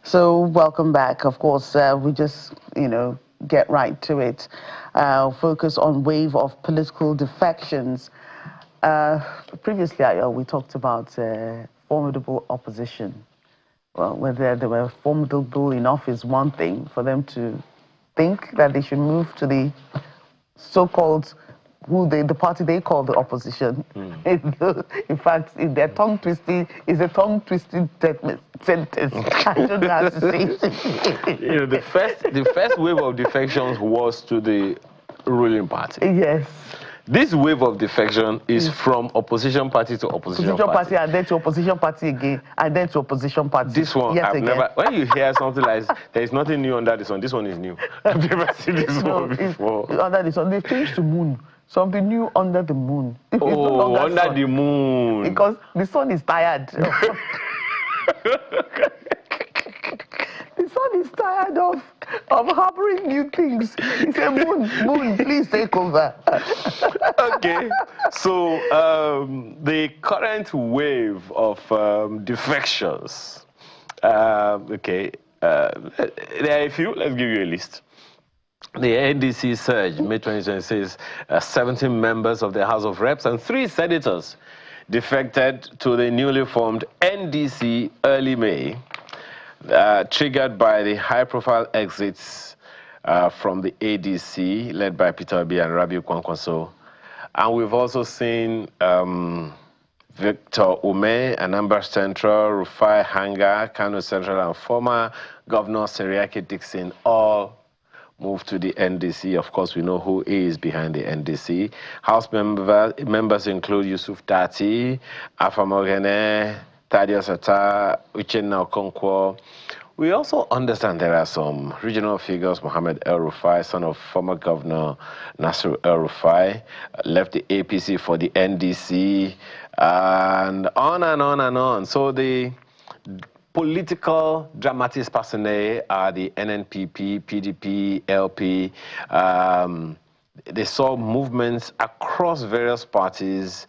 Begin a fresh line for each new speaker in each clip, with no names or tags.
So welcome back. Of course, we just, get right to it. Focus on wave of political defections. Previously, we talked about formidable opposition. Well, whether they were formidable enough is one thing. For them to think that they should move to the so-called the party they call the opposition. In fact, their tongue twisting is a tongue twisting sentence. I don't know how to say it.
The first wave of defections was to the ruling party.
Yes.
This wave of defection is from opposition party to opposition party.
And then to opposition party again, and then to opposition party.
This one,
yes,
I've
again.
never. When you hear something like there is nothing new under this one is new. I've never seen this one before.
Under this one, they changed to moon. Something new under the moon.
Oh, under
sun.
The moon.
Because the sun is tired. The sun is tired of harboring new things. He said, moon, please take over.
Okay, so the current wave of defections. There are a few. Let's give you a list. The NDC surge, May 2026, 17 members of the House of Reps and 3 senators defected to the newly formed NDC early May, triggered by the high-profile exits from the ADC, led by Peter Obi and Rabiu Kwankwaso. And we've also seen Victor Ume, Anambra Central, Rufai Hanga, Kano Central, and former Governor Seriake Dixon all moved to the NDC. Of course, we know who is behind the NDC. House members include Yusuf Dati, Afamogene, Thaddeus Atta, Uchenna Okonkwo. We also understand there are some regional figures. Mohammed El Rufai, son of former Governor Nasir El Rufai, left the APC for the NDC, and on and on and on. So the political dramatis personae are the NNPP, PDP, LP. They saw movements across various parties,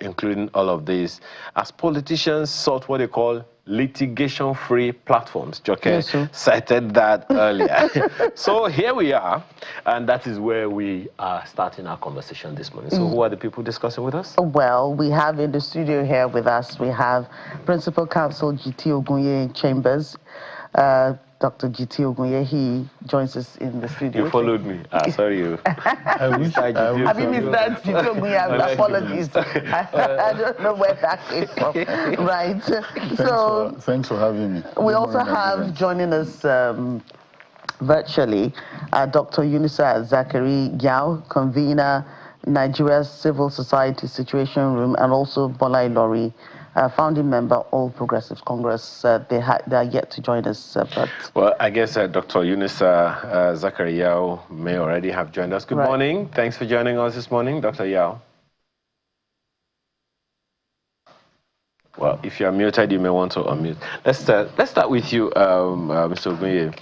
including all of these, as politicians sought what they call litigation-free platforms. Joke cited that earlier. So here we are, and that is where we are starting our conversation this morning. So who are the people discussing with us?
Well, we have in the studio here with us, we have Principal Counsel Jiti Ogunye in Chambers. Dr. Jiti Ogunye, he joins us in the studio.
You followed me. Sorry, you.
Have you missed that, Jiti Ogunye? Apologies. I don't know where that came from. Right.
Thanks for having me.
We also have joining us virtually Dr. Yunusa Zakari Yao, convener, Nigeria's Civil Society Situation Room, and also Bola Ilori, founding member, All Progressives Congress. They are yet to join us.
Well, I guess Dr. Yunusa Zakari Yao may already have joined us. Good morning. Thanks for joining us this morning, Dr. Yao. Well, if you are muted, you may want to unmute. Let's start with you, Mr. Ogunye.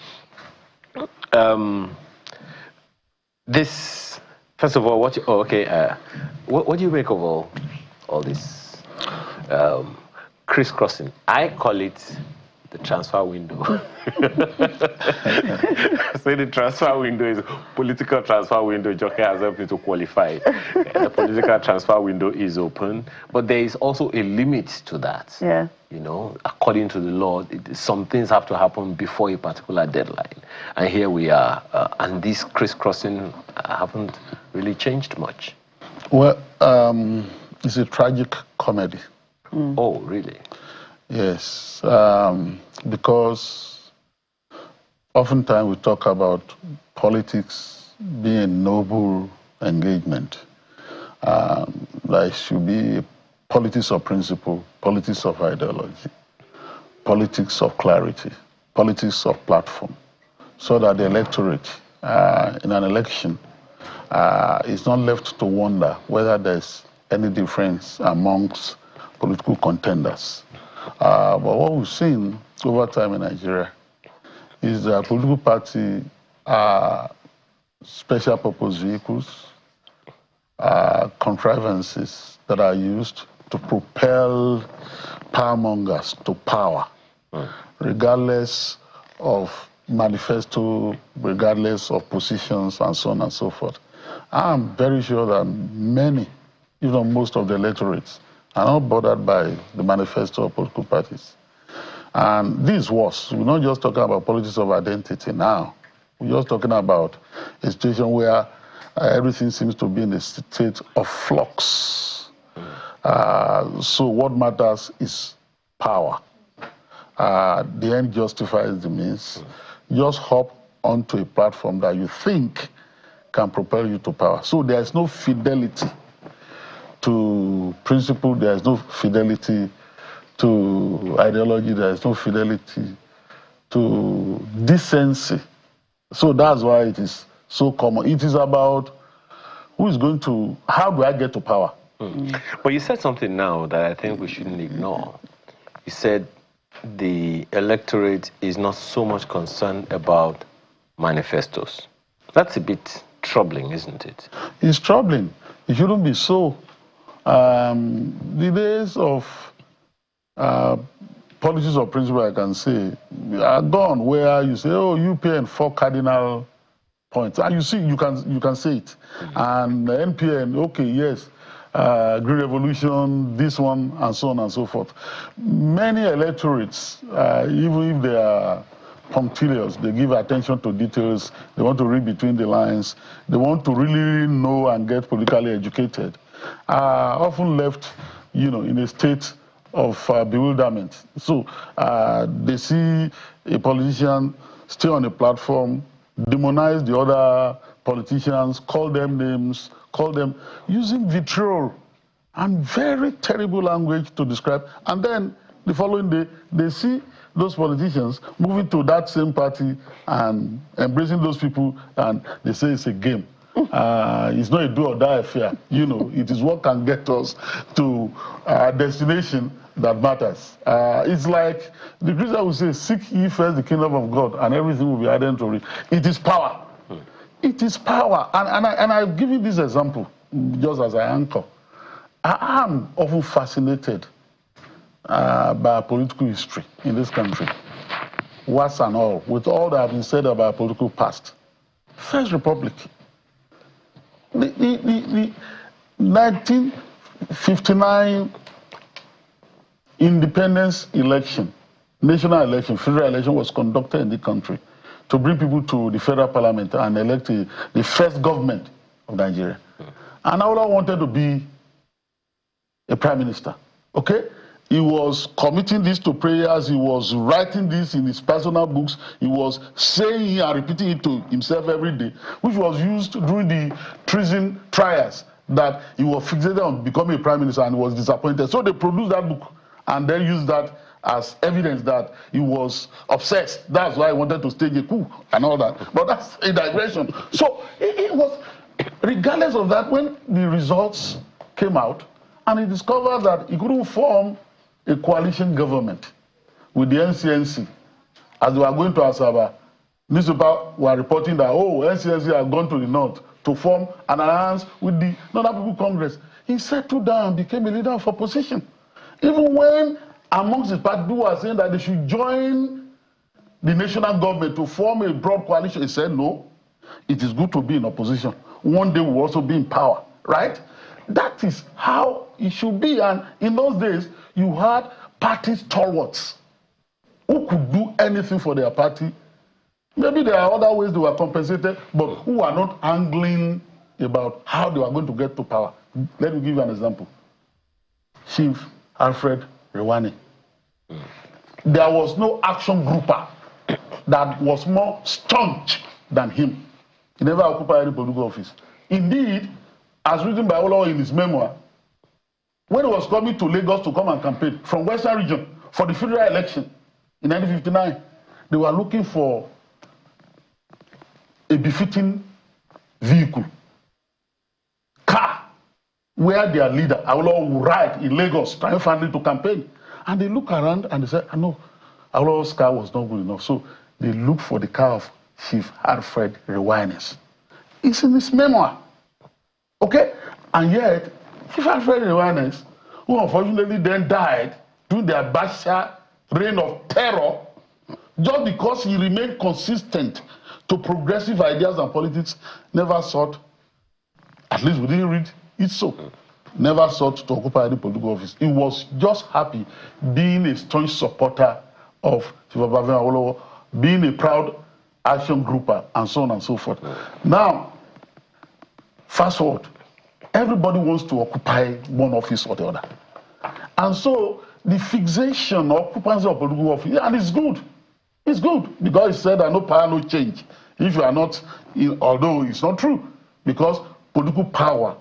This, first of all, what do you make of all this crisscrossing? I call it the transfer window. Say the transfer window is political transfer window. Joker has helped me to qualify it. The political transfer window is open, but there is also a limit to that.
Yeah.
You know, according to the law, some things have to happen before a particular deadline. And here we are, and this crisscrossing haven't really changed much.
Well, it's a tragic comedy.
Oh, really?
Yes, because oftentimes we talk about politics being a noble engagement. There should be politics of principle, politics of ideology, politics of clarity, politics of platform, so that the electorate in an election is not left to wonder whether there's any difference amongst political contenders. But what we've seen over time in Nigeria is that political parties are special purpose vehicles, contrivances that are used to propel powermongers to power, regardless of manifesto, regardless of positions and so on and so forth. I'm very sure that many, even most of the electorates, are not bothered by the manifesto of political parties. And this was, we're not just talking about politics of identity now. We're just talking about a situation where everything seems to be in a state of flux. So what matters is power. The end justifies the means. Just hop onto a platform that you think can propel you to power. So there is no fidelity to principle, there is no fidelity to ideology, there is no fidelity to decency. So that's why it is so common. It is about who is going to, how do I get to power?
But you said something now that I think we shouldn't ignore. You said the electorate is not so much concerned about manifestos. That's a bit troubling, isn't it?
It's troubling. It shouldn't be so. The days of politics of principle, I can say, are gone, where you say, oh, you pay in 4 cardinal points. And you see, you can say it. And the NPN, okay, yes, Green Revolution, this one, and so on and so forth. Many electorates, even if they are punctilious, they give attention to details, they want to read between the lines, they want to really know and get politically educated, are often left, in a state of bewilderment. So they see a politician stay on a platform, demonize the other politicians, call them names, call them using vitriol and very terrible language to describe. And then the following day, they see those politicians moving to that same party and embracing those people, and they say it's a game. It's not a do or die affair. It is what can get us to our destination that matters. It's like the Christian will say, seek ye first the kingdom of God, and everything will be added to it. It is power. It is power. And I've given this example just as I anchor. I am often fascinated by political history in this country. Worse and all, with all that has been said about political past. First Republic. The 1959 independence election, national election, federal election was conducted in the country to bring people to the federal parliament and elect the first government of Nigeria. And Aula wanted to be a prime minister, okay? He was committing this to prayers, he was writing this in his personal books, he was saying and repeating it to himself every day, which was used during the treason trials, that he was fixated on becoming a prime minister and was disappointed. So they produced that book and then used that as evidence that he was obsessed. That's why he wanted to stage a coup and all that. But that's a digression. So it was, regardless of that, when the results came out, and he discovered that he couldn't form a coalition government with the NCNC. As they were going to Asaba, newspapers were reporting that, oh, NCNC had gone to the north to form an alliance with the Northern People Congress. He settled down and became a leader of opposition. Even when amongst his party people were saying that they should join the national government to form a broad coalition, he said, no, it is good to be in opposition. One day we'll also be in power, right? That is how it should be. And in those days, you had party stalwarts who could do anything for their party. Maybe there are other ways they were compensated, but who are not angling about how they were going to get to power. Let me give you an example. Chief Alfred Rewane. There was no action grouper that was more staunch than him. He never occupied any political office. Indeed, as written by Olo in his memoir, when he was coming to Lagos to come and campaign from Western region for the federal election in 1959, they were looking for a befitting vehicle, car, where their leader, Awolowo, would ride in Lagos triumphantly to campaign. And they look around and they said, no, Awolowo's car was not good enough. So they looked for the car of Chief Alfred Rewane. It's in his memoir. Okay? And yet, Chief Alfred Rewane, who unfortunately then died during the Abacha reign of terror, just because he remained consistent to progressive ideas and politics, never sought, at least we didn't read it so, never sought to occupy any political office. He was just happy being a staunch supporter of being a proud action grouper, and so on and so forth. Now, fast forward, everybody wants to occupy one office or the other. And so the fixation or occupancy of political office, and it's good. It's good because it said that no power, no change. If you are not, although it's not true, because political power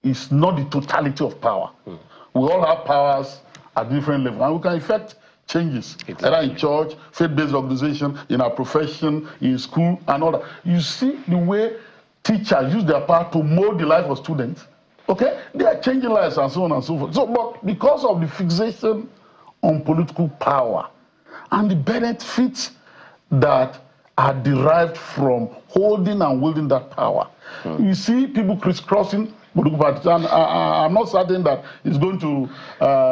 is not the totality of power. We all have powers at different levels, and we can effect changes, either in church, faith-based organization, in our profession, in school, and all that. You see the way teachers use their power to mold the life of students. Okay, they are changing lives and so on and so forth. So, but because of the fixation on political power and the benefits that are derived from holding and wielding that power, you see people crisscrossing political parties, and I'm not certain that it's going to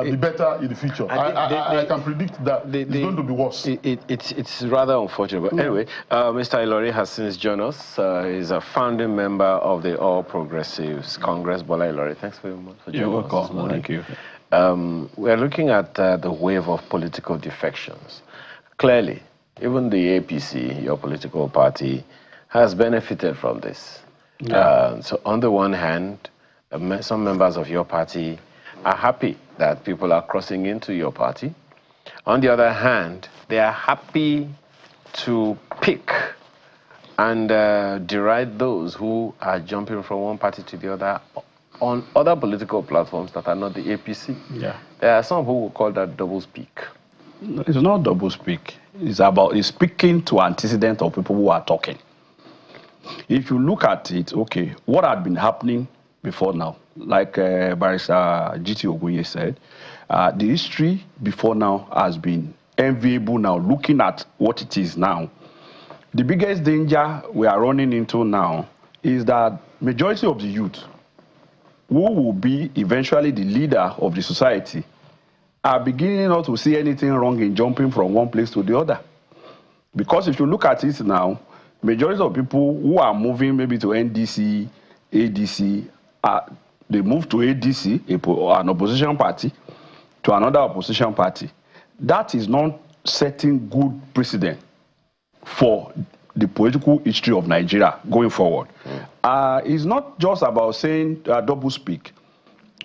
be better in the future. I can predict that it's going to be worse.
It's rather unfortunate. But anyway, Mr. Ilori has since joined us. He's a founding member of the All Progressives Congress. Bola Ilori, thanks very much for joining us this morning.
Thank you.
We're looking at the wave of political defections. Clearly, even the APC, your political party, has benefited from this. Yeah. So on the one hand, some members of your party are happy that people are crossing into your party. On the other hand, they are happy to pick and deride those who are jumping from one party to the other on other political platforms that are not the APC.
Yeah.
There are some who will call that double speak.
It's not double speak. It's speaking to antecedent of people who are talking. If you look at it, okay, what had been happening before now, like Barrister Jiti Ogunye said, the history before now has been enviable now, looking at what it is now. The biggest danger we are running into now is that majority of the youth, who will be eventually the leader of the society, are beginning not to see anything wrong in jumping from one place to the other. Because if you look at it now, majority of people who are moving maybe to NDC, ADC, they move to ADC, an opposition party, to another opposition party. That is not setting good precedent for the political history of Nigeria going forward. It's not just about saying double speak.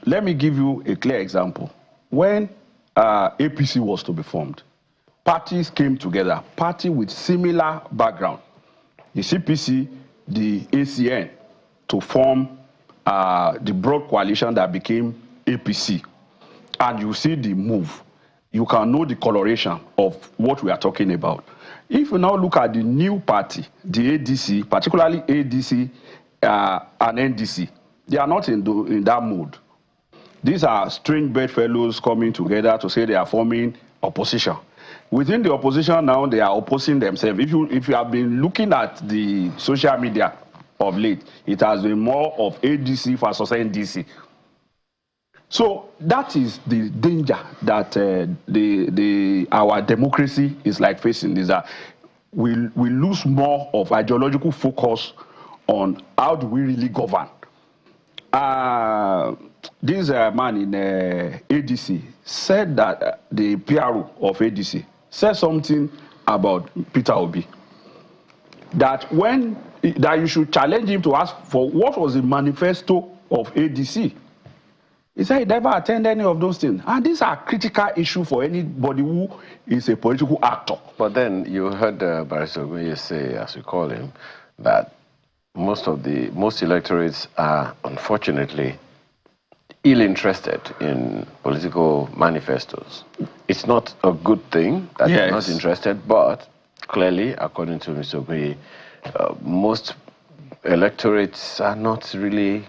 Let me give you a clear example. When APC was to be formed, parties came together, party with similar background, the CPC, the ACN, to form the broad coalition that became APC. And you see the move. You can know the coloration of what we are talking about. If you now look at the new party, the ADC, particularly ADC and NDC, they are not in that mood. These are strange bedfellows coming together to say they are forming opposition. Within the opposition now, they are opposing themselves. If you have been looking at the social media of late, it has been more of ADC versus NDC. So that is the danger that our democracy is like facing, is that we lose more of ideological focus on how do we really govern. This man in ADC said that the PRO of ADC said something about Peter Obi, that you should challenge him to ask for what was the manifesto of ADC. He said he never attended any of those things. And these are critical issues for anybody who is a political actor.
But then you heard Barrister Ogunye say, as we call him, that most electorates are unfortunately ill-interested in political manifestos. It's not a good thing that they're not interested, but clearly, according to Mr. Ogunye, most electorates are not really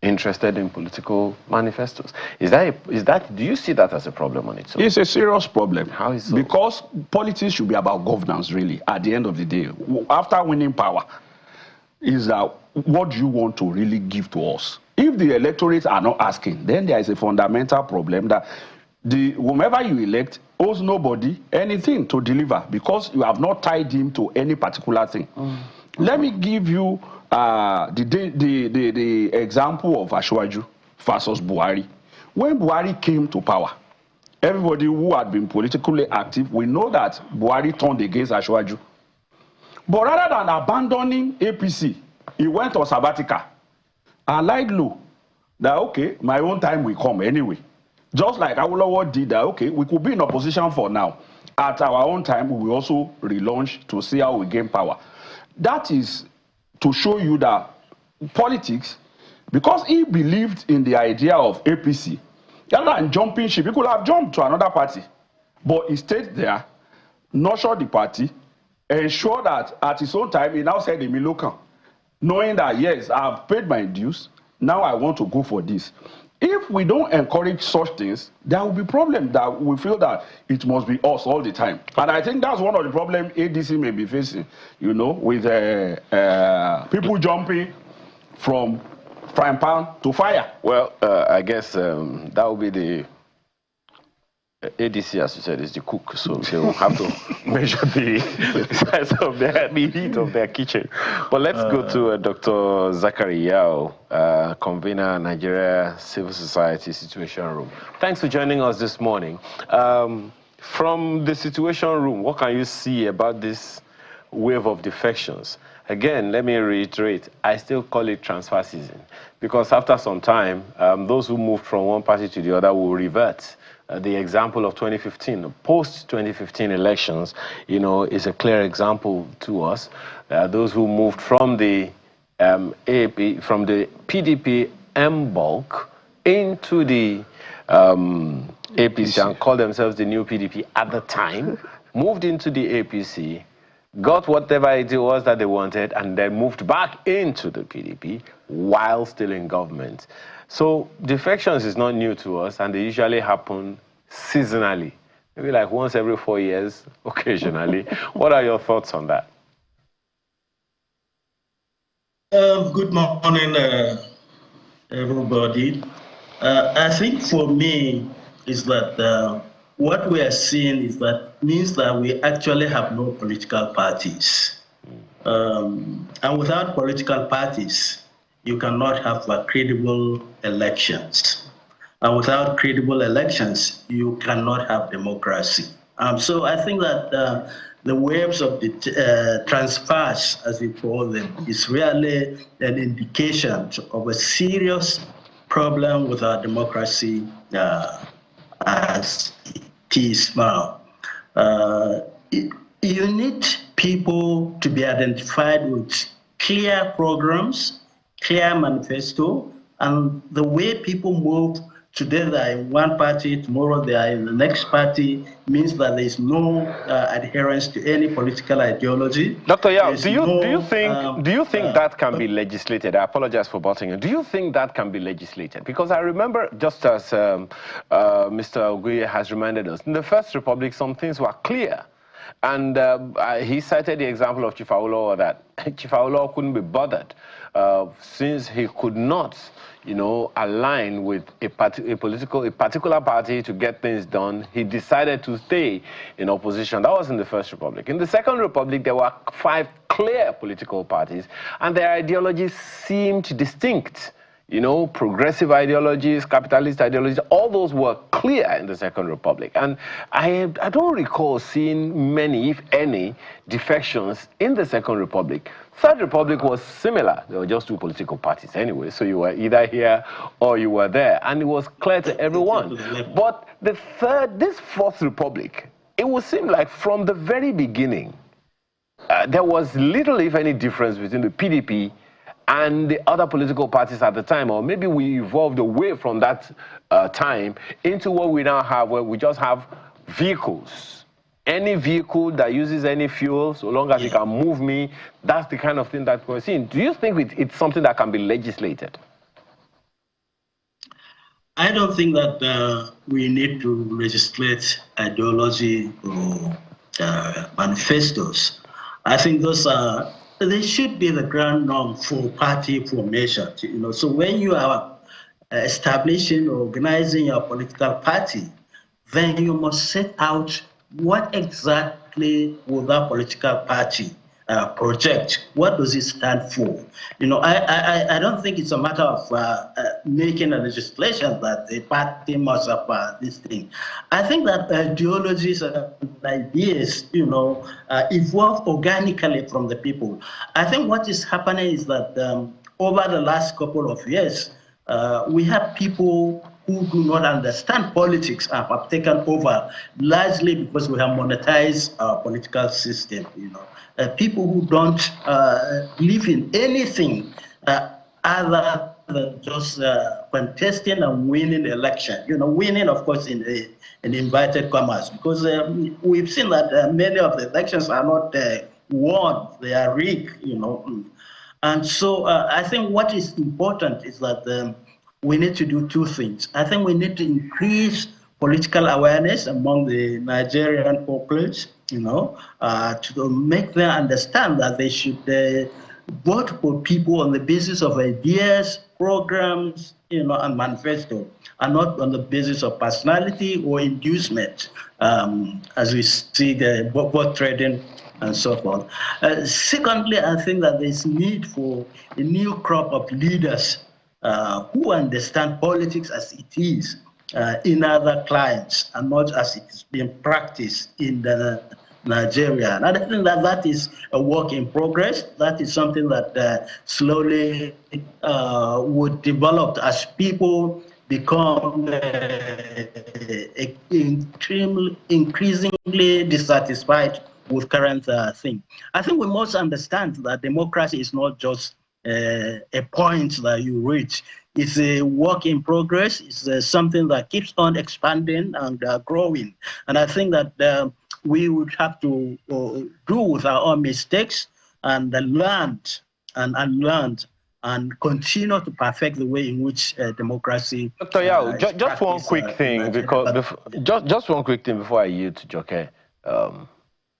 interested in political manifestos. Do you see that as a problem on its own?
It's a serious problem.
How is so?
Because politics should be about governance, really, at the end of the day. After winning power, is that what do you want to really give to us? If the electorates are not asking, then there is a fundamental problem that whomever you elect owes nobody anything to deliver because you have not tied him to any particular thing. Let me give you the example of Ashwaju versus Buhari. When Buhari came to power, everybody who had been politically active, we know that Buhari turned against Ashwaju. But rather than abandoning APC, he went on sabbatical and lied low that, okay, my own time will come anyway. Just like Awolowo did that, okay, we could be in opposition for now. At our own time, we will also relaunch to see how we gain power. That is to show you that politics, because he believed in the idea of APC, rather than jumping ship, he could have jumped to another party. But he stayed there, nurtured the party, ensure that at his own time, he now said, Emilokan, knowing that, yes, I've paid my dues, now I want to go for this. If we don't encourage such things, there will be problems that we feel that it must be us all the time. And I think that's one of the problems ADC may be facing, you know, with people jumping from frying pan to fire.
Well, I guess that will be the ADC, as you said, is the cook, so they will have to measure the size of the heat of their kitchen. But let's go to Dr. Zachary Yao, convener, Nigeria Civil Society Situation Room. Thanks for joining us this morning. From the Situation Room, what can you see about this wave of defections? Again, let me reiterate, I still call it transfer season, because after some time, those who moved from one party to the other will revert. The example of 2015, post-2015 elections, you know, is a clear example to us. Those who moved from the PDP M-bulk into the APC and called themselves the new PDP at the time, moved into the APC, got whatever it was that they wanted, and then moved back into the PDP while still in government. So defections is not new to us, and they usually happen seasonally, maybe like once every 4 years, occasionally. What are your thoughts on that?
Good morning, everybody. I think for me is that what we are seeing is that means that we actually have no political parties. And without political parties, you cannot have credible elections. And without credible elections, you cannot have democracy. So I think that the waves of the transfers, as we call them, is really an indication of a serious problem with our democracy as it is now. You need people to be identified with clear programs, clear manifesto, and the way people move today they are in one party, tomorrow they are in the next party, means that there is no adherence to any political ideology.
Dr. Yao, do you think that can be legislated? I apologize for butting in. Do you think that can be legislated? Because I remember, just as Mr. Ogunye has reminded us, in the First Republic, some things were clear. And he cited the example of Chief Awolowo, that Chief Awolowo couldn't be bothered since he could not, you know, align with a particular party to get things done. He decided to stay in opposition. That was in the First Republic. In the Second Republic, there were 5 clear political parties, and their ideologies seemed distinct. You know, progressive ideologies, capitalist ideologies, all those were clear in the Second Republic. And I don't recall seeing many, if any, defections in the Second Republic. Third Republic was similar. There were just 2 political parties anyway, so you were either here or you were there. And it was clear to everyone. But this Fourth Republic, it would seem like from the very beginning, there was little, if any, difference between the PDP and the other political parties at the time, or maybe we evolved away from that time into what we now have, where we just have vehicles. Any vehicle that uses any fuel, so long as it can move me, that's the kind of thing that we're seeing. Do you think it's something that can be legislated?
I don't think that we need to legislate ideology or manifestos. I think those are they should be the ground norm for party formation. You know, so when you are establishing or organizing your political party, then you must set out what exactly will that political party project. What does it stand for? You know, I don't think it's a matter of making a legislation that the party must have this thing. I think that ideologies and ideas, you know, evolve organically from the people. I think what is happening is that over the last couple of years, we have people who do not understand politics and have taken over, largely because we have monetized our political system. You know, people who don't believe in anything other than just contesting and winning the election. You know, winning, of course, in invited commas, because we've seen that many of the elections are not won; they are rigged. You know. And so I think what is important is that we need to do two things. I think we need to increase political awareness among the Nigerian populace, you know, to make them understand that they should vote for people on the basis of ideas, programs, you know, and manifesto, and not on the basis of personality or inducement, as we see the vote trading and so forth. Secondly, I think that there's need for a new crop of leaders who understand politics as it is in other clients and not as it is being practiced in Nigeria. And I think that that is a work in progress. That is something that slowly would develop as people become increasingly dissatisfied with current thing. I think we must understand that democracy is not just a point that you reach. It's a work in progress. It's something that keeps on expanding and growing. And I think that we would have to do with our own mistakes and learn and unlearn and continue to perfect the way in which democracy.
Dr. Yao, just one quick thing, because just one quick thing before I yield to Joke.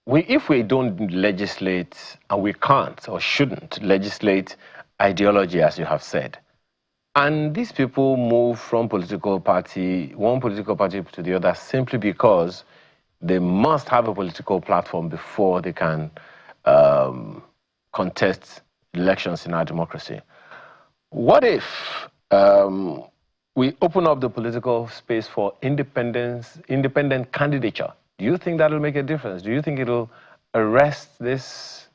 If we don't legislate, and we can't or shouldn't legislate ideology, as you have said, and these people move from one political party to the other simply because they must have a political platform before they can contest elections in our democracy. What if we open up the political space for independent candidature? Do you think that will make a difference? Do you think it will arrest this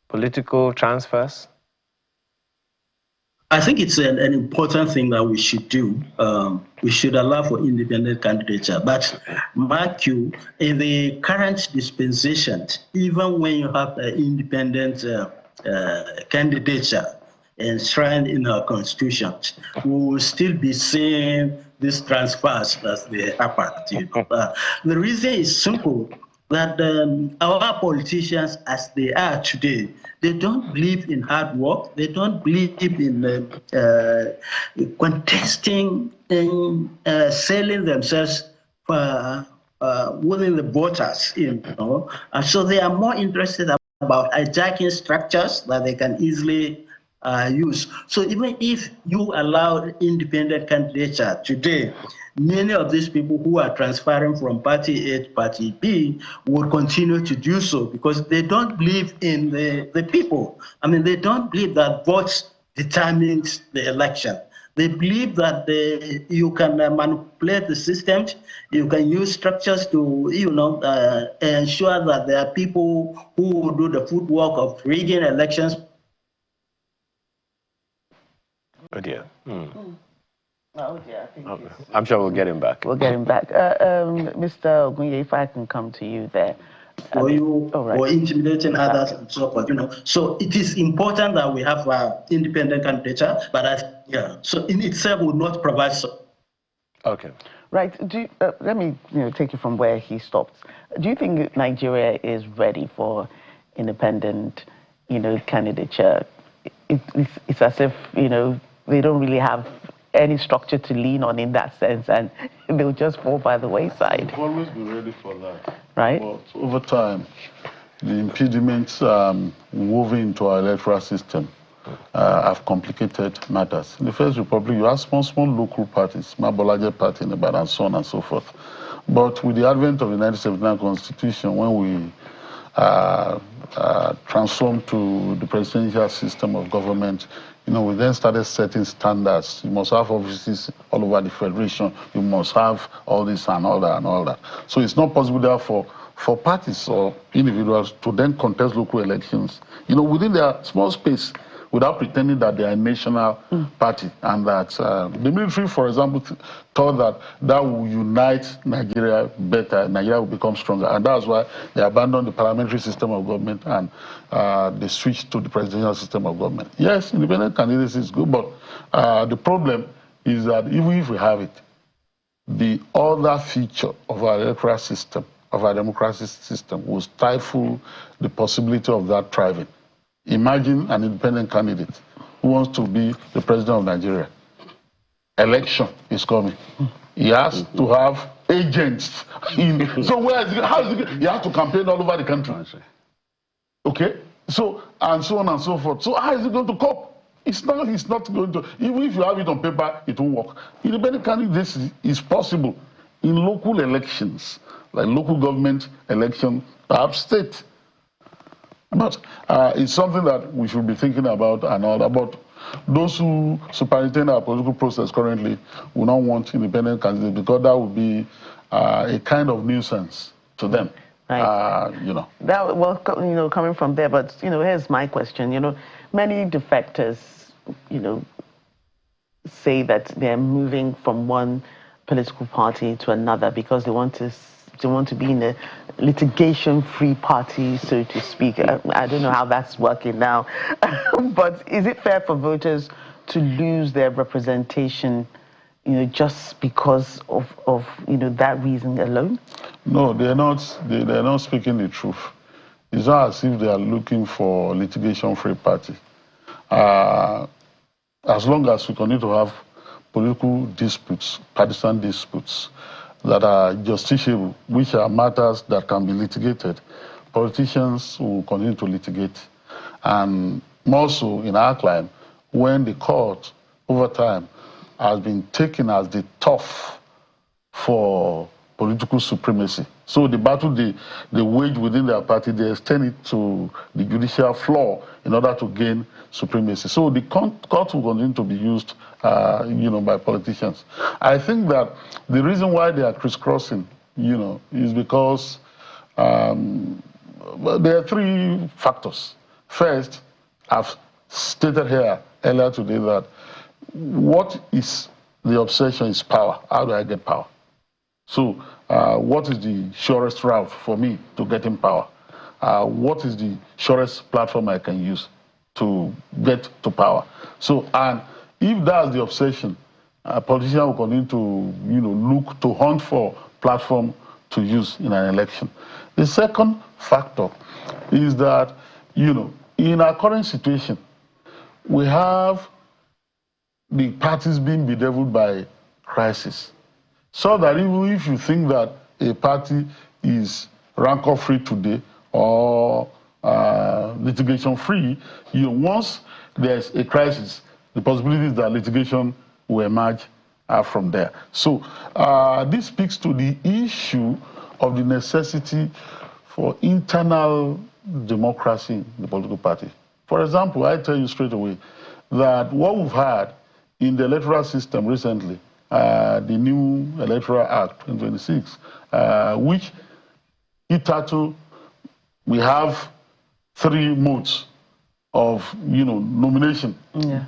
political transfers?
I think it's an important thing that we should do. We should allow for independent candidature. But mark you, in the current dispensation, even when you have an independent candidature enshrined in our constitution, we will still be seeing these transfers as they happen. The reason is simple, that our politicians, as they are today, they don't believe in hard work. They don't believe in contesting and selling themselves within the voters, you know. And so they are more interested about hijacking structures that they can easily use. So even if you allow independent candidature today, many of these people who are transferring from party A to party B will continue to do so because they don't believe in the people. I mean, they don't believe that votes determines the election. They believe that you can manipulate the system, you can use structures to, you know, ensure that there are people who will do the footwork of rigging elections.
Oh dear.
Oh, yeah, I think
I'm sure we'll get him back.
We'll get him back. Mr. Ogunye, if I can come to you there.
For you, or intimidating others and so forth, you know. So it is important that we have independent candidature, but yeah, so in itself will not provide so.
Okay.
Right. Let me take you from where he stopped. Do you think Nigeria is ready for independent, candidature? It's as if, they don't really have any structure to lean on in that sense, and they'll just fall by the wayside.
We've always been ready for that.
Right.
But over time, the impediments woven into our electoral system have complicated matters. In the First Republic, you have small local parties, Mabolaje Party, and so on and so forth. But with the advent of the 1979 Constitution, when we transformed to the presidential system of government, we then started setting standards. You must have offices all over the federation. You must have all this and all that and all that. So it's not possible therefore for parties or individuals to then contest local elections, within their small space, without pretending that they are a national party, and that the military, for example, thought that will unite Nigeria better, Nigeria will become stronger, and that's why they abandoned the parliamentary system of government and they switched to the presidential system of government. Yes, independent candidacy is good, but the problem is that even if we have it, the other feature of our electoral system, of our democratic system, will stifle the possibility of that thriving. Imagine an independent candidate who wants to be the president of Nigeria. Election is coming. He has to have agents. So how is he? He has to campaign all over the country. Okay? So, and so on and so forth. So how is he going to cope? It's not going to. Even if you have it on paper, it won't work. Independent candidacy is possible in local elections, like local government election, perhaps state. But it's something that we should be thinking about and all that. But those who superintend our political process currently will not want independent candidates because that would be a kind of nuisance to them.
Right. That, well, coming from there, but here's my question. Many defectors, say that they're moving from one political party to another because they want to be in a litigation-free party, so to speak. I don't know how that's working now, but is it fair for voters to lose their representation, just because of that reason alone?
No, they're not speaking the truth. It's not as if they are looking for a litigation-free party. As long as we continue to have political disputes, partisan disputes, that are justiciable, which are matters that can be litigated, politicians will continue to litigate. And more so in our climate, when the court, over time, has been taken as the turf for political supremacy. So the battle they wage within their party, they extend it to the judicial floor in order to gain supremacy. So the court will continue to be used, by politicians. I think that the reason why they are crisscrossing, is because there are three factors. First, I've stated here earlier today that what is the obsession is power. How do I get power? So what is the surest route for me to getting power? What is the surest platform I can use to get to power? So, and if that's the obsession, a politician will continue to, look to hunt for platform to use in an election. The second factor is that, in our current situation, we have the parties being bedeviled by crisis. So that even if you think that a party is rancor-free today or litigation-free, once there's a crisis, the possibility is that litigation will emerge from there. So this speaks to the issue of the necessity for internal democracy in the political party. For example, I tell you straight away that what we've had in the electoral system recently, the new Electoral Act 2026, which hitherto we have 3 modes of nomination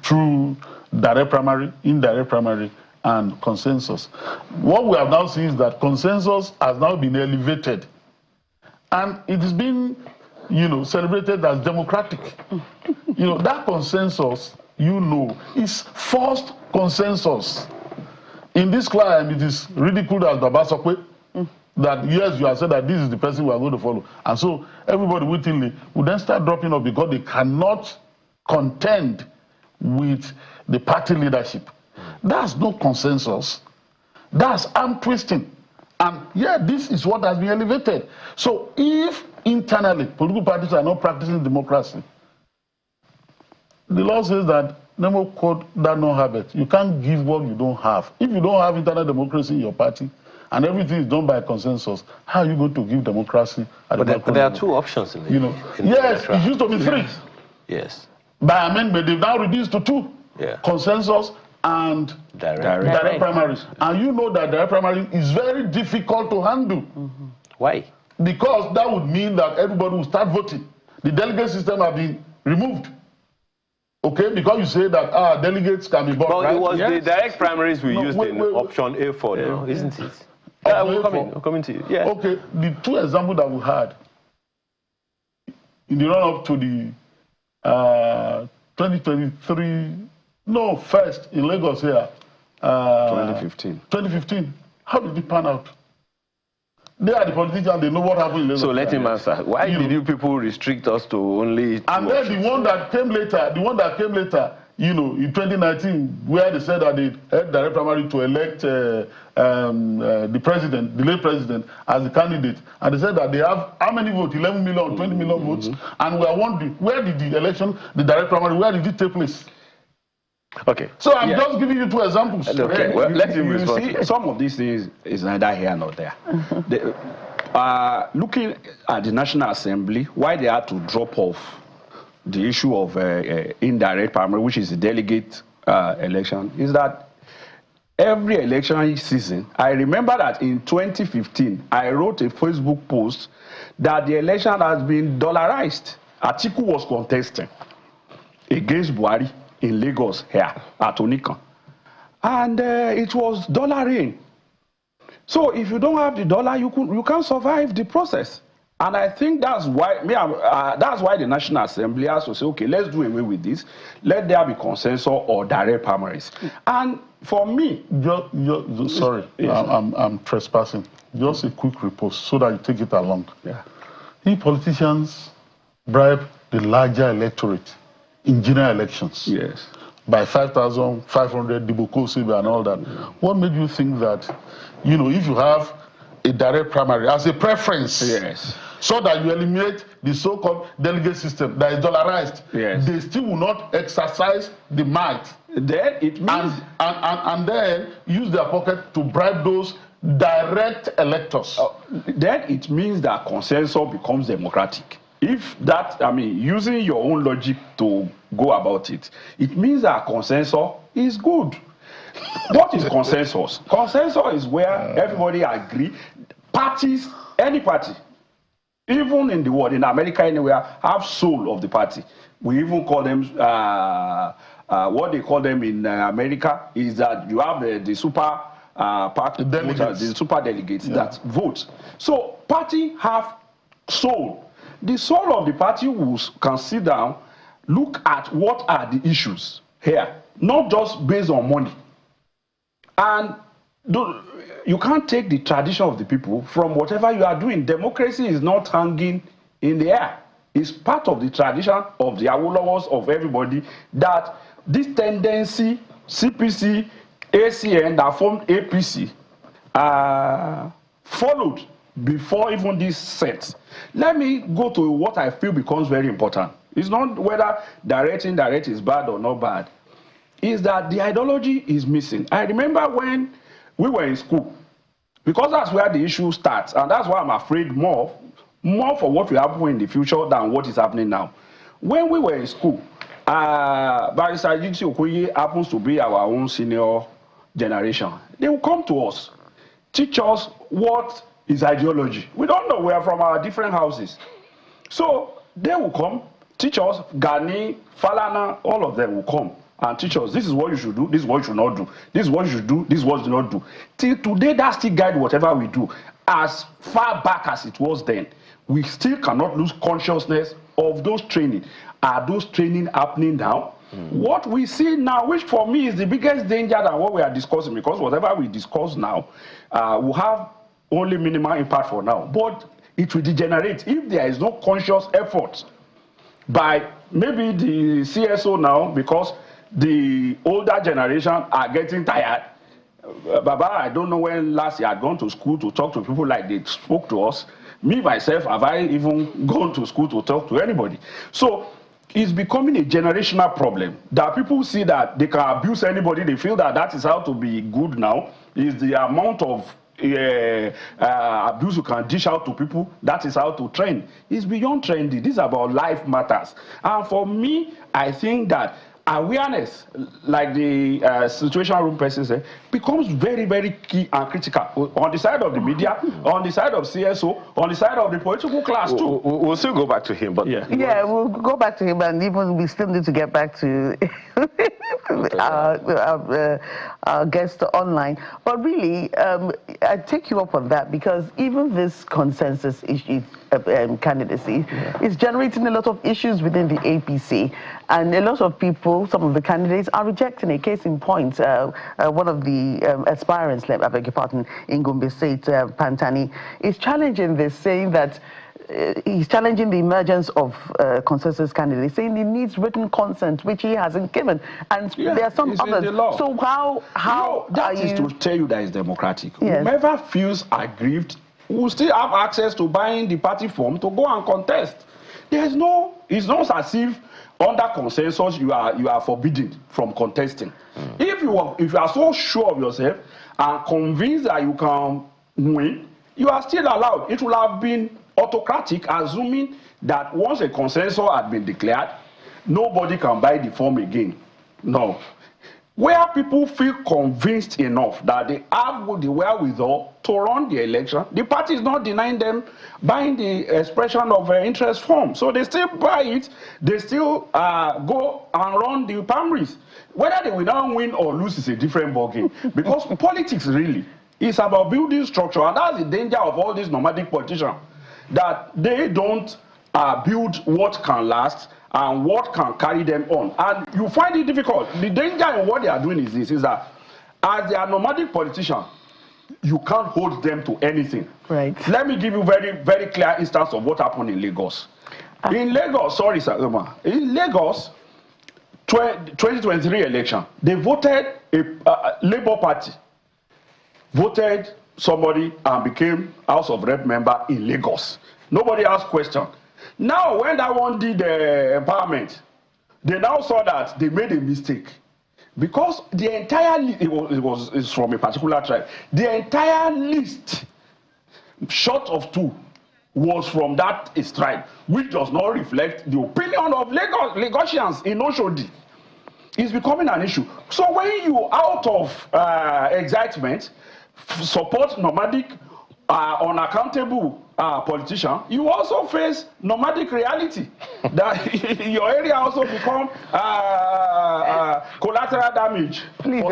through direct primary, indirect primary, and consensus. What we have now seen is that consensus has now been elevated, and it is being celebrated as democratic. That consensus, is forced consensus. In this climate, it is ridiculed as Babasokwe, that yes, you have said that this is the person we are going to follow. And so everybody wittingly will then start dropping off because they cannot contend with the party leadership. That's no consensus. That's arm twisting. And this is what has been elevated. So if internally political parties are not practicing democracy, the law says that Nemo code that no habit. You can't give what you don't have. If you don't have internal democracy in your party and everything is done by consensus, how are you going to give democracy at
but there are two options in it.
Yes, it used to be three.
Yes.
By amendment, they've now reduced to two.
Yeah.
Consensus and direct primaries. And you know that direct primary is very difficult to handle.
Mm-hmm. Why?
Because that would mean that everybody will start voting. The delegate system has been removed. Okay, because you say that delegates can be bought.
Well,
right?
it was the direct primaries we used in option A4 now, isn't it? Yeah, we're coming to you. Yeah.
Okay, the two examples that we had in the run-up to the 2023, no, first in Lagos here.
2015.
2015. How did it pan out? They are the politicians, they know what happened in Lagos.
So let him answer. Why did you people restrict us to only two
And then
options?
the one that came later, in 2019, where they said that they had direct primary to elect the president, the late president, as the candidate. And they said that they have how many votes? 11 million, 20 million votes. And we are wondering, where did the election, the direct primary, where did it take place?
Okay.
So I'm just giving you two examples.
Okay, well, let him respond.
See, some of these things is neither here nor there. Looking at the National Assembly, why they had to drop off the issue of indirect primary, which is the delegate election, is that every election season, I remember that in 2015, I wrote a Facebook post that the election has been dollarized. Atiku was contesting against Buhari in Lagos here at Onikan. And it was dollar rain. So if you don't have the dollar, you can't survive the process. And I think that's why the National Assembly has to say, okay, let's do away with this. Let there be consensus or direct primaries. And for me,
sorry, I'm trespassing. Just a quick repost so that you take it along.
Yeah.
If politicians bribe the larger electorate in general elections,
yes,
by 5,500 Diboko Sibe and all that, what made you think that, if you have a direct primary as a preference,
yes,
so that you eliminate the so-called delegate system that is dollarized,
yes,
they still will not exercise the might.
Then it means
and then use their pocket to bribe those direct electors.
Then it means that consensus becomes democratic. If that, using your own logic to go about it, it means that consensus is good. What is consensus? Consensus is where everybody agree. Parties, any party, even in the world, in America anywhere, have soul of the party. We even call them, what they call them in America is that you have the super party voters, the super delegates that vote. So party have soul. The soul of the party can sit down, look at what are the issues here, not just based on money. And you can't take the tradition of the people from whatever you are doing. Democracy is not hanging in the air. It's part of the tradition of the Awolowos, of everybody, that this tendency, CPC, ACN that formed APC, followed before even this set. Let me go to what I feel becomes very important. It's not whether direct, indirect is bad or not bad. Is that the ideology is missing. I remember when we were in school, because that's where the issue starts, and that's why I'm afraid more for what will happen in the future than what is happening now. When we were in school, Barrister Jiti happens to be our own senior generation. They will come to us, teach us what is ideology. We don't know. We are from our different houses. So they will come, teach us, Gani, Falana, all of them will come and teach us, this is what you should do, this is what you should not do, this is what you should do, this is what you should not do. Till today, that still guide whatever we do. As far back as it was then, we still cannot lose consciousness of those training. Are those training happening now? What we see now, which for me is the biggest danger than what we are discussing, because whatever we discuss now will have only minimal impact for now. But it will degenerate if there is no conscious effort by maybe the CSO now, because the older generation are getting tired. Baba, I don't know when last year I had gone to school to talk to people like they spoke to us. Me, myself, have I even gone to school to talk to anybody? So it's becoming a generational problem that people see that they can abuse anybody. They feel that that is how to be good now, is the amount of abuse you can dish out to people. That is how to trend. It's beyond trendy. This is about life matters. And for me, I think that awareness, like the situation room person said, becomes very, very key and critical on the side of the media, on the side of CSO, on the side of the political class too.
We'll still go back to him, but
yeah, we'll go back to him, and even we still need to get back to our guest online. But really, I take you up on that, because even this consensus issue candidacy is generating a lot of issues within the APC, and a lot of people, some of the candidates, are rejecting it. Case in point, one of the aspirants, I beg your pardon, in Gombe State, Pantani, is challenging this, saying that he's challenging the emergence of consensus candidates, saying he needs written consent, which he hasn't given, and there are some others. So how
that is to tell you that it's democratic.
Yes.
Whoever feels aggrieved will still have access to buying the party form to go and contest. It's not as if under consensus you are forbidden from contesting. If you are so sure of yourself and convinced that you can win, you are still allowed. It will have been autocratic, assuming that once a consensus had been declared, nobody can buy the form again. No. Where people feel convinced enough that they have the wherewithal to run the election, the party is not denying them buying the expression of interest form. So they still buy it, they still go and run the primaries. Whether they will now win or lose is a different ballgame. Because politics really is about building structure, and that's the danger of all these nomadic politicians, that they don't build what can last and what can carry them on. And you find it difficult. The danger in what they are doing is this, is that as they are nomadic politicians, you can't hold them to anything.
Right.
Let me give you very, very clear instance of what happened in Lagos. In Lagos, sorry, sir, in Lagos, 2023 election, they voted a Labour Party, voted somebody and became House of Rep member in Lagos. Nobody asked question. Now, when that one did empowerment, they now saw that they made a mistake, because the entire list, it's from a particular tribe. The entire list, short of 2, was from that tribe, which does not reflect the opinion of Lagosians in Oshodi. It's becoming an issue. So when you, out of excitement, support nomadic, unaccountable politician, you also face nomadic reality. That your area also become collateral damage.
Please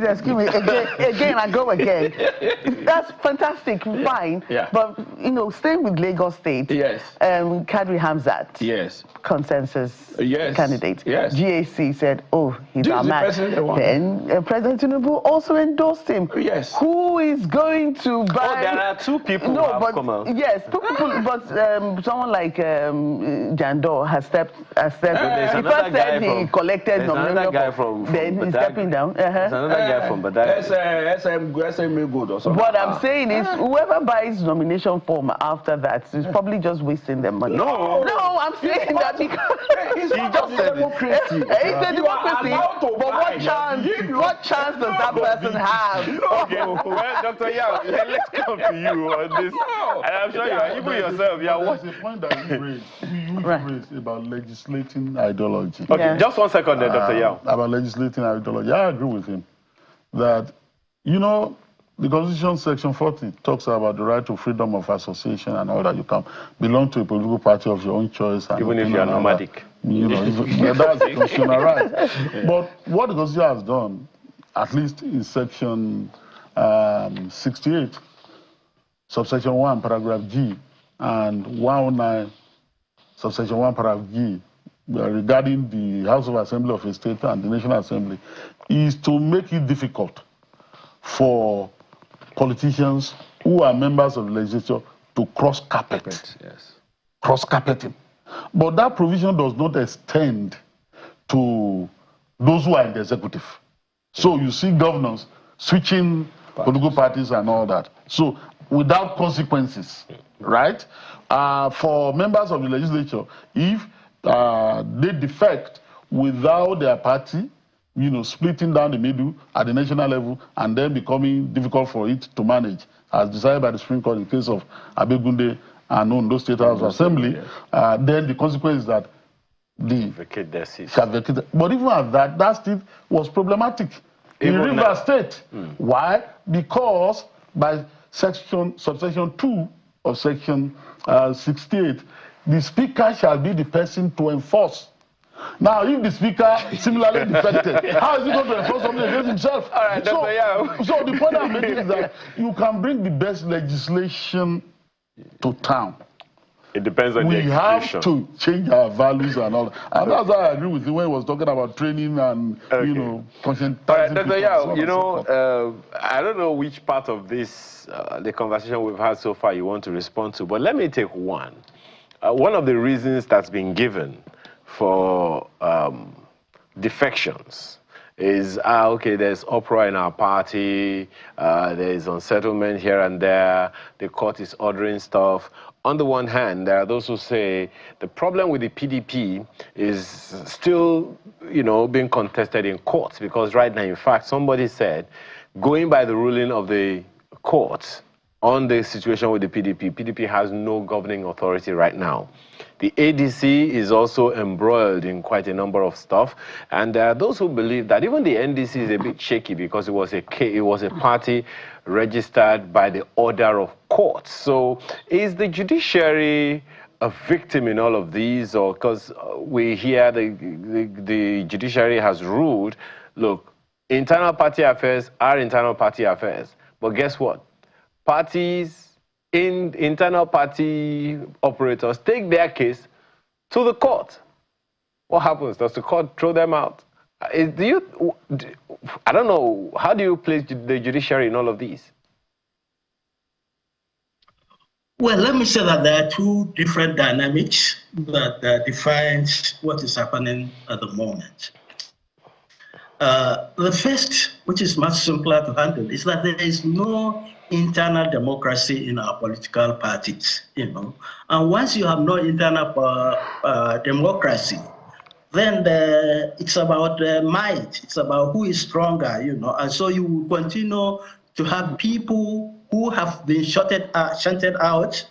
excuse me again. I go again. That's fantastic, fine.
Yeah.
But staying with Lagos State.
Yes.
Kadri Hamzat.
Yes.
Consensus
Yes.
candidate.
Yes.
GAC said, "Oh, he's
This
our
is the
man."
person they want.
Then President Tinubu also endorsed him.
Yes.
Who is going to buy?
there are 2 people who have come out.
Yes, 2 people. But someone like Jandor has stepped. He first said he collected nomination. Then he's stepping down.
There's another guy from Badagry.
SMA good or something.
What I'm saying is, whoever buys nomination form after that is probably just wasting their money.
No,
I'm saying that because
He just said democracy.
It's a democracy. But what chance does that person have?
Okay, well, Dr. Yao, let's come to you on this. And I'm sure even yourself, you are
There's a point that you raised about legislating ideology.
Okay,
Yeah.
just 1 second there, Dr. Yao.
About legislating ideology. I agree with him that, the Constitution Section 40 talks about the right to freedom of association and all that. You can belong to a political party of your own choice. And
Even if you are nomadic.
That's the constitutional right. But what the Constitution has done, at least in Section 68, subsection 1, paragraph G, and 109, subsection 1, paragraph G, regarding the House of Assembly of a state and the National Assembly, is to make it difficult for politicians who are members of the legislature to cross-carpet.
Yes.
Cross-carpeting. But that provision does not extend to those who are in the executive. So you see governors switching political parties and all that. So without consequences, right? For members of the legislature, if they defect without their party, splitting down the middle at the national level and then becoming difficult for it to manage, as decided by the Supreme Court in the case of Abegunde and Ondo State House of Assembly, then the consequence is that the
vacate their seats.
But even at that still was problematic in Rivers State. Why? Because by subsection 2 of section 68, the speaker shall be the person to enforce. Now, if the speaker similarly defected, how is he going to enforce something against himself?
All right,
so the point I'm making is that you can bring the best legislation to town.
It depends on the execution.
We have to change our values and all. And that's why I agree with you when he was talking about training and, conscientizing people.
I don't know which part of this, the conversation we've had so far you want to respond to, but let me take one. One of the reasons that's been given for defections is, okay, there's uproar in our party, there's unsettlement here and there, the court is ordering stuff. On the one hand, there are those who say the problem with the PDP is still, being contested in courts, because right now, in fact, somebody said, going by the ruling of the court on the situation with the PDP has no governing authority right now. The ADC is also embroiled in quite a number of stuff, and there are those who believe that even the NDC is a bit shaky because it was a party registered by the order of courts. So is the judiciary a victim in all of these, or because we hear the judiciary has ruled, look, internal party affairs are internal party affairs, but guess what? Internal party operators take their case to the court. What happens? Does the court throw them out? I don't know, how do you place the judiciary in all of these?
Well, let me say that there are two different dynamics that defines what is happening at the moment. The first, which is much simpler to handle, is that there is no internal democracy in our political parties, And once you have no internal democracy, then it's about might, it's about who is stronger, And so you will continue to have people who have been shunted out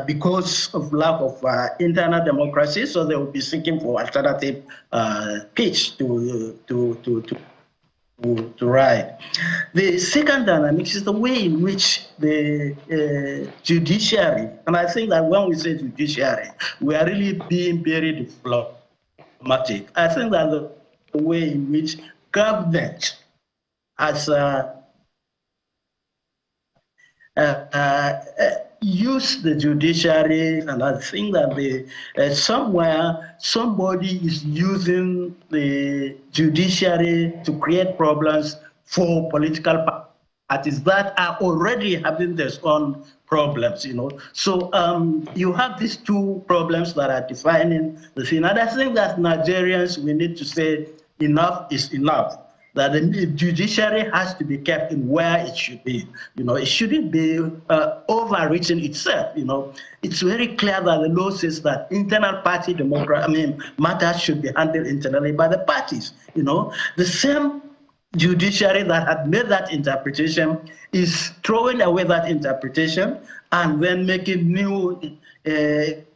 because of lack of internal democracy, so they will be seeking for alternative pitch to ride. The second dynamic is the way in which the judiciary, and I think that when we say judiciary, we are really being very diplomatic. I think that the way in which government has used the judiciary, and I think that somewhere somebody is using the judiciary to create problems for political parties that are already having their own problems, So you have these two problems that are defining the thing. And I think that Nigerians, we need to say enough is enough. That the judiciary has to be kept in where it should be. It shouldn't be overreaching itself. It's very clear that the law says that internal party matters should be handled internally by the parties. The same judiciary that had made that interpretation is throwing away that interpretation and then making new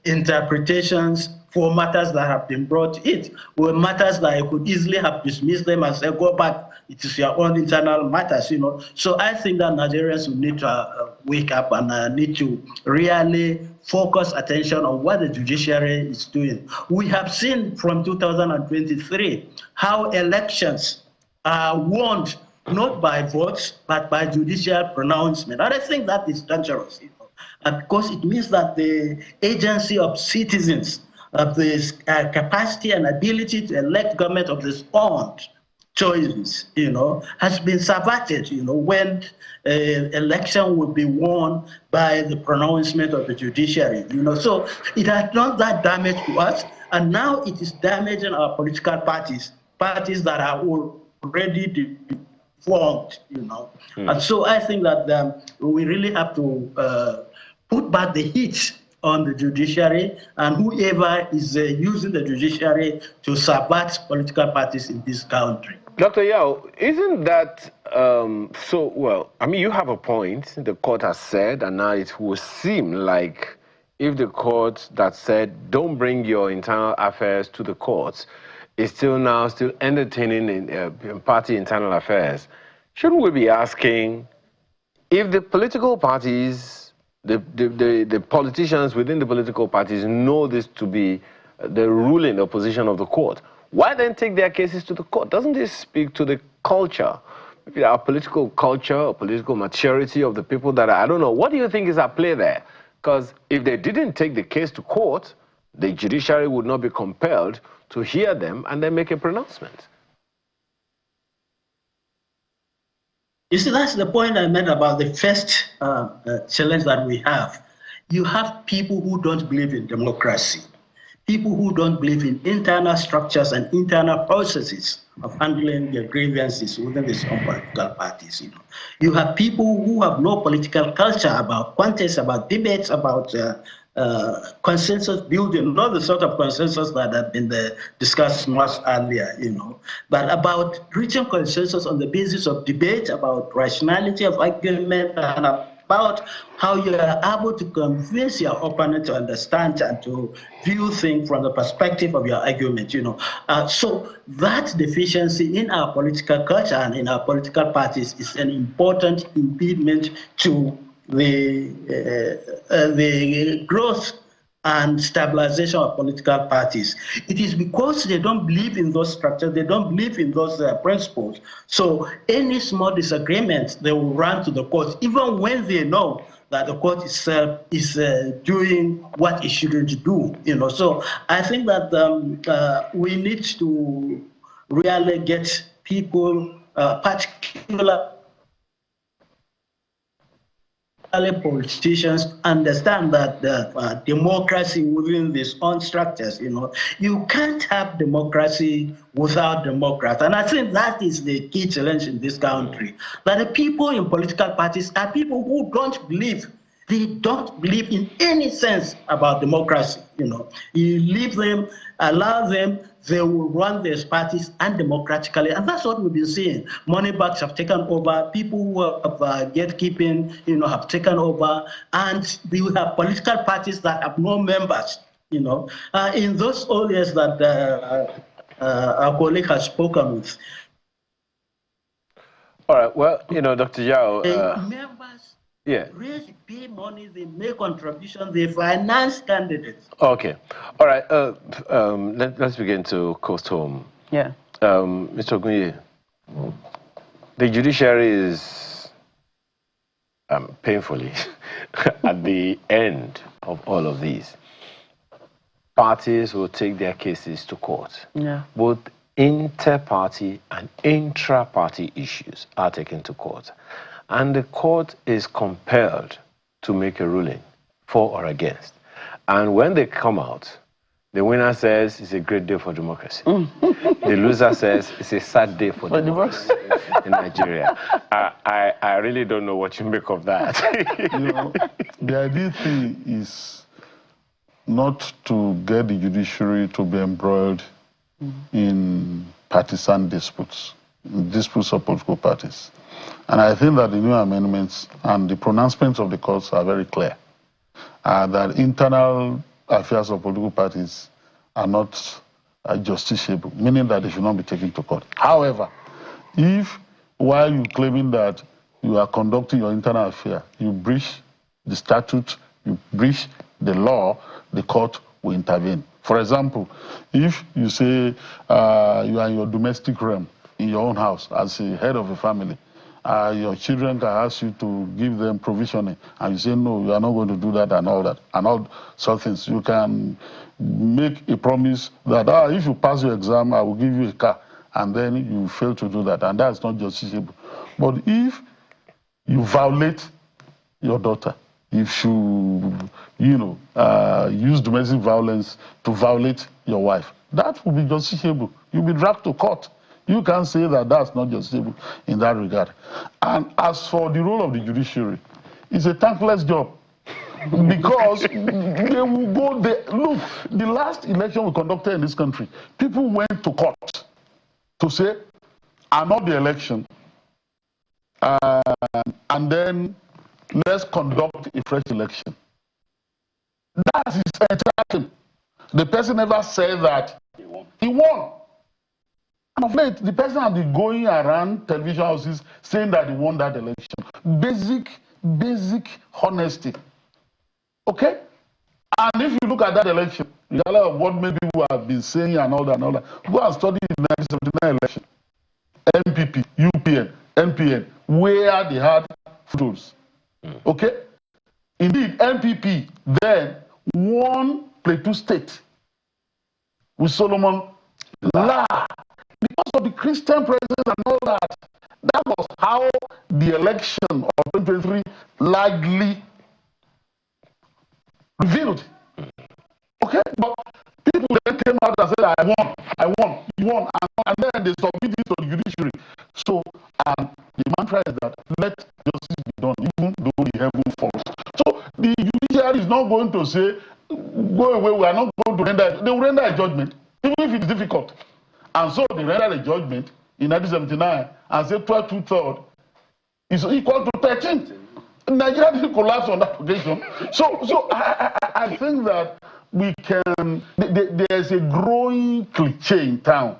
interpretations for matters that have been brought to it, or matters that you could easily have dismissed them and say, go back, it is your own internal matters, So I think that Nigerians will need to wake up and need to really focus attention on what the judiciary is doing. We have seen from 2023 how elections are won not by votes, but by judicial pronouncement. And I think that is dangerous, because it means that the agency of citizens, of this capacity and ability to elect government of this own choices, has been subverted, when election will be won by the pronouncement of the judiciary, So it has done that damage to us, and now it is damaging our political parties that are already formed, And so I think that we really have to put back the heat on the judiciary and whoever is using the judiciary to subvert political parties in this country.
Dr. Yao, isn't that so? Well, I mean, you have a point. The court has said, and now it will seem like if the court that said don't bring your internal affairs to the courts is still entertaining in party internal affairs, shouldn't we be asking if the political parties, the politicians within the political parties know this to be the ruling opposition of the court, why then take their cases to the court? Doesn't this speak to the culture, maybe our political culture or political maturity of the people that I don't know. What do you think is at play there? Because if they didn't take the case to court, the judiciary would not be compelled to hear them and then make a pronouncement.
You see, that's the point I made about the first challenge that we have. You have people who don't believe in democracy, people who don't believe in internal structures and internal processes of handling their grievances within these political parties. You have people who have no political culture about contests, about debates, about consensus building, not the sort of consensus that have been discussed much earlier, but about reaching consensus on the basis of debate, about rationality of argument, and about how you are able to convince your opponent to understand and to view things from the perspective of your argument, So that deficiency in our political culture and in our political parties is an important impediment to the growth and stabilization of political parties. It is because they don't believe in those structures, they don't believe in those principles. So any small disagreement, they will run to the court, even when they know that the court itself is doing what it shouldn't do. So I think that we need to really get people, particular politicians, understand that democracy within these own structures, you can't have democracy without democrats. And I think that is the key challenge in this country, that the people in political parties are people who don't believe in any sense about democracy. You leave them, allow them, they will run their parties undemocratically. And that's what we've been seeing. Money bags have taken over, people who have gatekeeping, have taken over, and we have political parties that have no members, in those areas that our colleague has spoken with.
All right, well, Dr. Yao.
Members
Yeah.
Really pay money, they make contributions, they finance candidates.
Okay. All right. Let's begin to coast home.
Yeah.
Mr. Ogunye, the judiciary is painfully at the end of all of these. Parties will take their cases to court.
Yeah.
Both inter-party and intra-party issues are taken to court. And the court is compelled to make a ruling for or against. And when they come out, the winner says it's a great day for democracy. The loser says it's a sad day for democracy in Nigeria. I really don't know what you make of that.
The ideal thing is not to get the judiciary to be embroiled in partisan disputes of political parties. And I think that the new amendments and the pronouncements of the courts are very clear, that internal affairs of political parties are not justiciable, meaning that they should not be taken to court. However, if while you're claiming that you are conducting your internal affair, you breach the statute, you breach the law, the court will intervene. For example, if you say you are in your domestic realm, in your own house, as a head of a family, your children can ask you to give them provisioning, and you say, no, you are not going to do that, and all sort of things. You can make a promise that, if you pass your exam, I will give you a car, and then you fail to do that, and that's not justiciable. But if you violate your daughter, if you, use domestic violence to violate your wife, that will be justiciable. You'll be dragged to court. You can say that that's not justiciable in that regard. And as for the role of the judiciary, it's a thankless job. because they will go there. Look, the last election we conducted in this country, people went to court to say, annul the election, and then let's conduct a fresh election. That's his entire thing. The person never said that he won. And of late, the person has been going around television houses saying that he won that election. Basic honesty. Okay? And if you look at that election, regardless of what maybe people have been saying and all that, go and study the 1979 election. MPP, UPN, NPN, where they had photos. Okay? Indeed, MPP then won Plateau State with Solomon La. Because of the Christian presence and all that. That was how the election of 2023 largely revealed. Okay? But people then came out and said, I won, you won, and then they submitted it to the judiciary. So, and the mantra is that let justice be done, even though the heaven falls. So, the judiciary is not going to say, go away, we are not going to render it. They will render a judgment, even if it's difficult. And so they rendered a judgment in 1979 and said 12 2/3 is equal to 13. Nigeria didn't collapse on that occasion. So I think that we can, there's a growing cliche in town.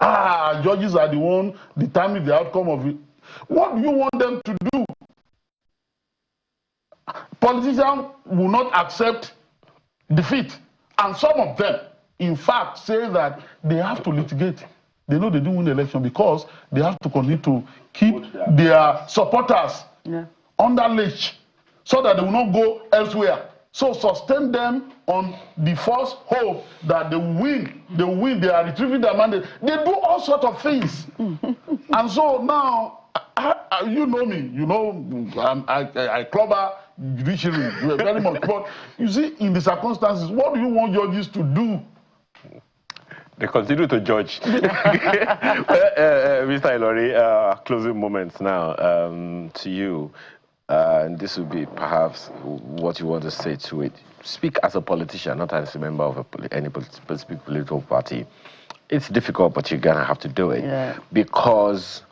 Judges are the one determining the outcome of it. What do you want them to do? Politicians will not accept defeat. And some of them, in fact, say that they have to litigate. They know they didn't win the election because they have to continue to keep their supporters under leash so that they will not go elsewhere. So sustain them on the false hope that they will win. They will win. They are retrieving their mandate. They do all sorts of things. And so now, you know me. You know, I clobber judiciary very much. But you see, in the circumstances, what do you want judges to do?
They continue to judge. Mr. Ilori, closing moments now to you. And this will be perhaps what you want to say to it. Speak as a politician, not as a member of any specific political party. It's difficult, but you're going to have to do it. Because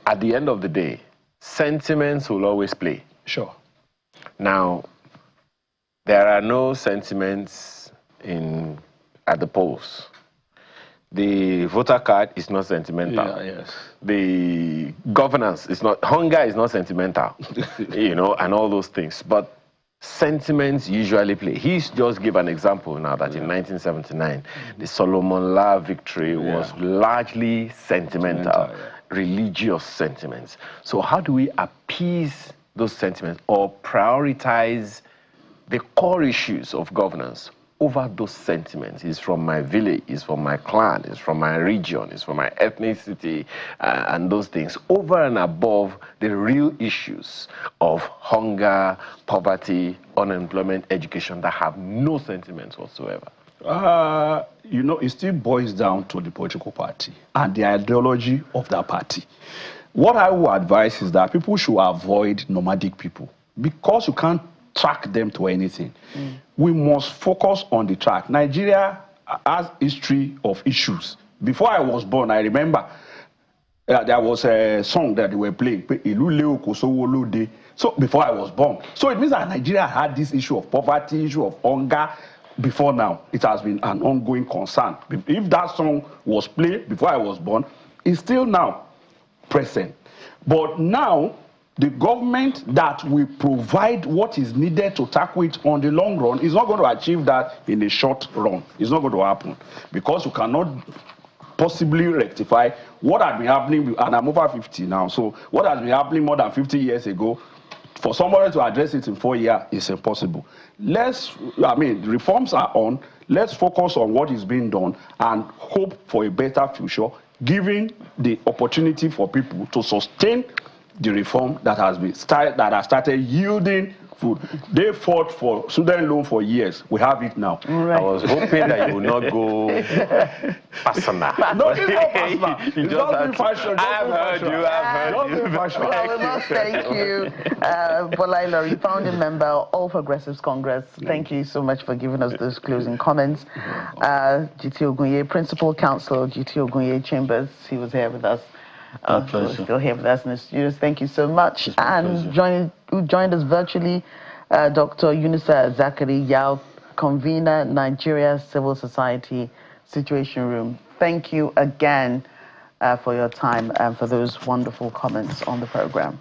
at the end of the day, sentiments will always play.
Sure.
Now, there are no sentiments at the polls. The voter card is not sentimental. The governance is not, hunger is not sentimental, you know, and all those things. But sentiments usually play. He's just give an example now that in 1979, the Solomon La victory was largely sentimental, religious sentiments. So how do we appease those sentiments or prioritize the core issues of governance over those sentiments? It's from my village, it's from my clan, it's from my region, it's from my ethnicity, and those things, over and above the real issues of hunger, poverty, unemployment, education that have no sentiments whatsoever.
You know, it still boils down to the political party and the ideology of that party. What I would advise is that people should avoid nomadic people because you can't track them to anything. We must focus on the track. Nigeria has history of issues. Before I was born, I remember there was a song that they were playing. So before I was born. So it means that Nigeria had this issue of poverty, issue of hunger before now. It has been an ongoing concern. If that song was played before I was born, it's still now present. But now, the government that will provide what is needed to tackle it on the long run is not going to achieve that in the short run. It's not going to happen because you cannot possibly rectify what has been happening, and I'm over 50 now, so what has been happening more than 50 years ago, for somebody to address it in 4 years is impossible. Reforms are on. Let's focus on what is being done and hope for a better future, giving the opportunity for people to sustain the reform that has started yielding food. They fought for student loan for years. We have it now.
Right. I was hoping that you would not go personal.
No, it's not personal. It's just fashion.
I've heard you.
Well, we must thank you, Bola Ilori, founding member, All Progressives Congress. Thank you so much for giving us those closing comments. Jiti Ogunye, Principal Counsel, Jiti Ogunye Chambers, he was here with us. Still here with us in the studios. Thank you so much. And who joined us virtually, Dr. Yunusa Zakari Yao, convener, Nigeria Civil Society Situation Room. Thank you again for your time and for those wonderful comments on the program.